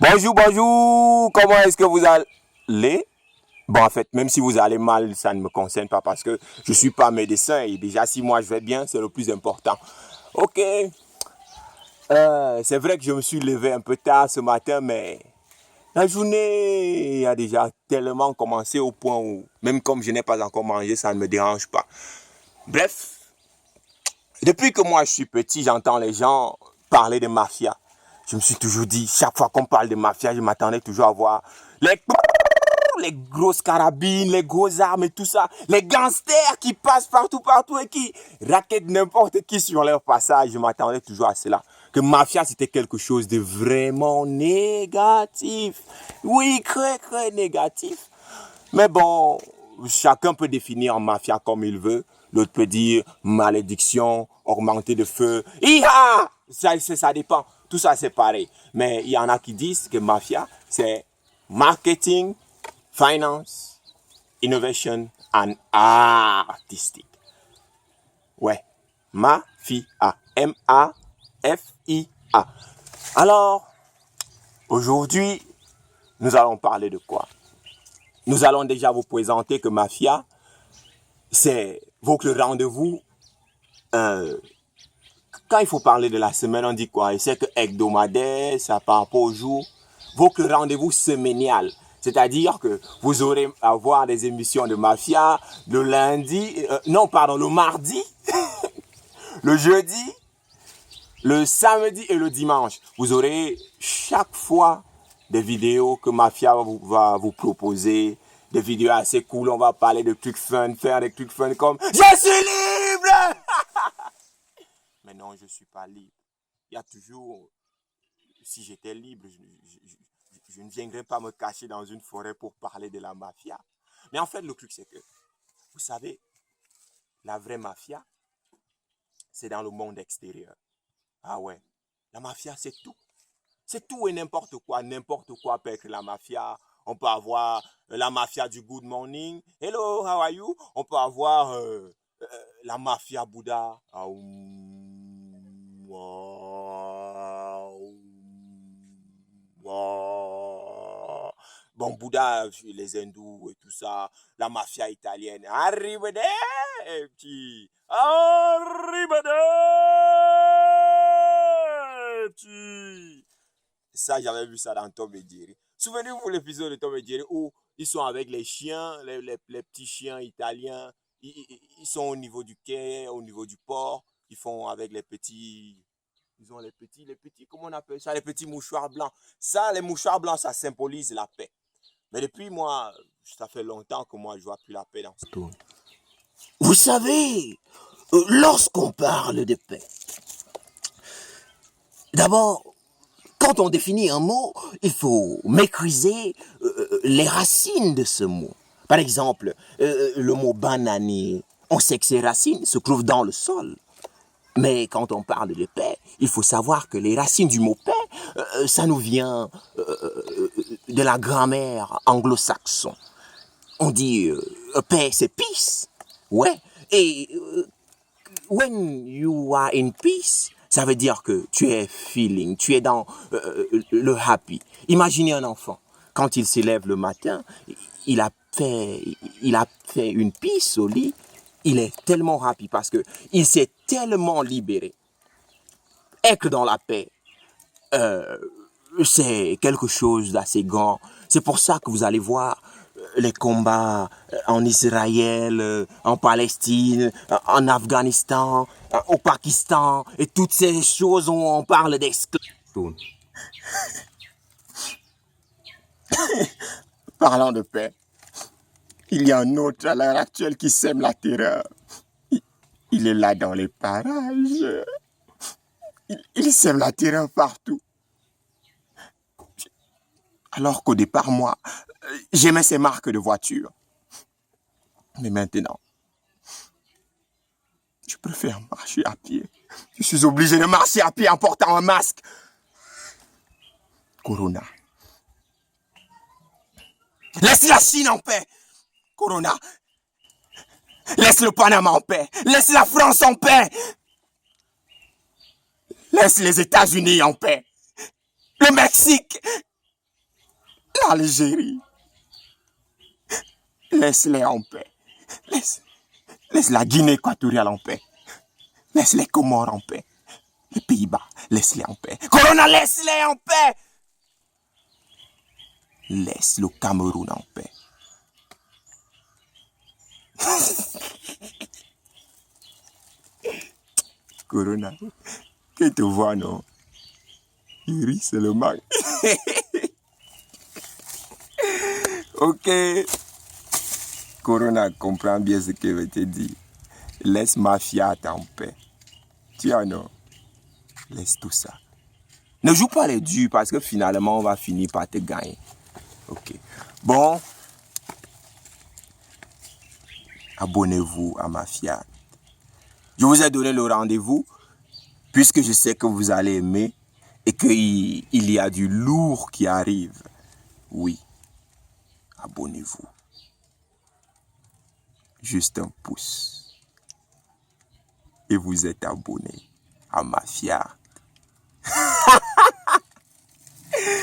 Bonjour, bonjour, comment est-ce que vous allez? Bon, en fait, même si vous allez mal, ça ne me concerne pas parce que je ne suis pas médecin et déjà si moi je vais bien, c'est le plus important. Ok, c'est vrai que je me suis levé un peu tard ce matin, mais la journée a déjà tellement commencé au point où, même comme je n'ai pas encore mangé, ça ne me dérange pas. Bref, depuis que moi je suis petit, j'entends les gens parler de mafia. Je me suis toujours dit, chaque fois qu'on parle de mafia, je m'attendais toujours à voir les grosses carabines, les grosses armes et tout ça. Les gangsters qui passent partout et qui raquettent n'importe qui sur leur passage. Je m'attendais toujours à cela. Que mafia, c'était quelque chose de vraiment négatif. Oui, très négatif. Mais bon, chacun peut définir mafia comme il veut. L'autre peut dire malédiction, augmenter de feu. Iha! Ça dépend. Tout ça, c'est pareil. Mais il y en a qui disent que mafia, c'est marketing, finance, innovation and artistic. Ouais. Mafia. M-A-F-I-A. Alors, aujourd'hui, nous allons parler de quoi? Nous allons déjà vous présenter que Mafia, c'est votre rendez-vous. Quand il faut parler de la semaine, on dit quoi? Et c'est que hebdomadaire, ça par rapport au jour. Votre rendez-vous séménial. C'est-à-dire que vous aurez à voir des émissions de Mafia le lundi, le mardi, le jeudi, le samedi et le dimanche. Vous aurez chaque fois des vidéos que Mafia va vous proposer, des vidéos assez cool, on va parler de trucs fun, faire des trucs fun comme « Je suis libre !» Mais non, je ne suis pas libre. Il y a toujours, si j'étais libre, je ne viendrais pas me cacher dans une forêt pour parler de la mafia. Mais en fait, le truc c'est que, vous savez, la vraie mafia, c'est dans le monde extérieur. Ah ouais, la mafia c'est tout. C'est tout et n'importe quoi. N'importe quoi peut être la mafia. On peut avoir la mafia du good morning. Hello, how are you? On peut avoir la mafia Bouddha. Bon, Bouddha, les hindous et tout ça. La mafia italienne. Arrivederci. Arrivederci. Ça, j'avais vu ça dans Tom et Jerry. Souvenez-vous l'épisode de Tom et Jerry où ils sont avec les chiens, les petits chiens italiens. Ils sont au niveau du quai, au niveau du port. Ils font avec les petits... Ils ont les petits, comment on appelle ça? Les petits mouchoirs blancs. Ça, les mouchoirs blancs, ça symbolise la paix. Mais depuis moi, ça fait longtemps que moi, je vois plus la paix dans ce tour. Vous savez, lorsqu'on parle de paix, d'abord, quand on définit un mot, il faut maîtriser les racines de ce mot. Par exemple, le mot bananier, on sait que ses racines se trouvent dans le sol. Mais quand on parle de paix, il faut savoir que les racines du mot paix, ça nous vient de la grammaire anglo-saxon. On dit paix, c'est peace. Ouais. Et when you are in peace, ça veut dire que tu es feeling, tu es dans le happy. Imaginez un enfant, quand il se lève le matin, il a fait une pisse au lit, il est tellement happy parce que il s'est tellement libéré. Être dans la paix, c'est quelque chose d'assez grand. C'est pour ça que vous allez voir les combats en Israël, en Palestine, en Afghanistan, au Pakistan, et toutes ces choses où on parle d'esclavage. Parlant de paix, il y a un autre à l'heure actuelle qui sème la terreur. Il est là dans les parages. Il sème la terreur partout. Alors qu'au départ, moi, j'aimais ces marques de voitures. Mais maintenant, je préfère marcher à pied. Je suis obligé de marcher à pied en portant un masque. Corona. Laisse la Chine en paix. Corona. Laisse le Panama en paix. Laisse la France en paix. Laisse les États-Unis en paix. Le Mexique. L'Algérie. Laisse-les en paix. Laisse la Guinée équatoriale en paix. Laisse les Comores en paix. Les Pays-Bas, laisse-les en paix. Corona, laisse-les en paix. Laisse le Cameroun en paix. Corona, que te vois, non? Il rit seulement. Ok. Corona, comprends bien ce que je te dis. Laisse Mafia en paix. Tu vois, non? Laisse tout ça. Ne joue pas les durs parce que finalement, on va finir par te gagner. Ok. Bon. Abonnez-vous à Mafia. Je vous ai donné le rendez-vous puisque je sais que vous allez aimer et qu'il y a du lourd qui arrive. Oui. Abonnez-vous. Juste un pouce. Et vous êtes abonné à Mafia.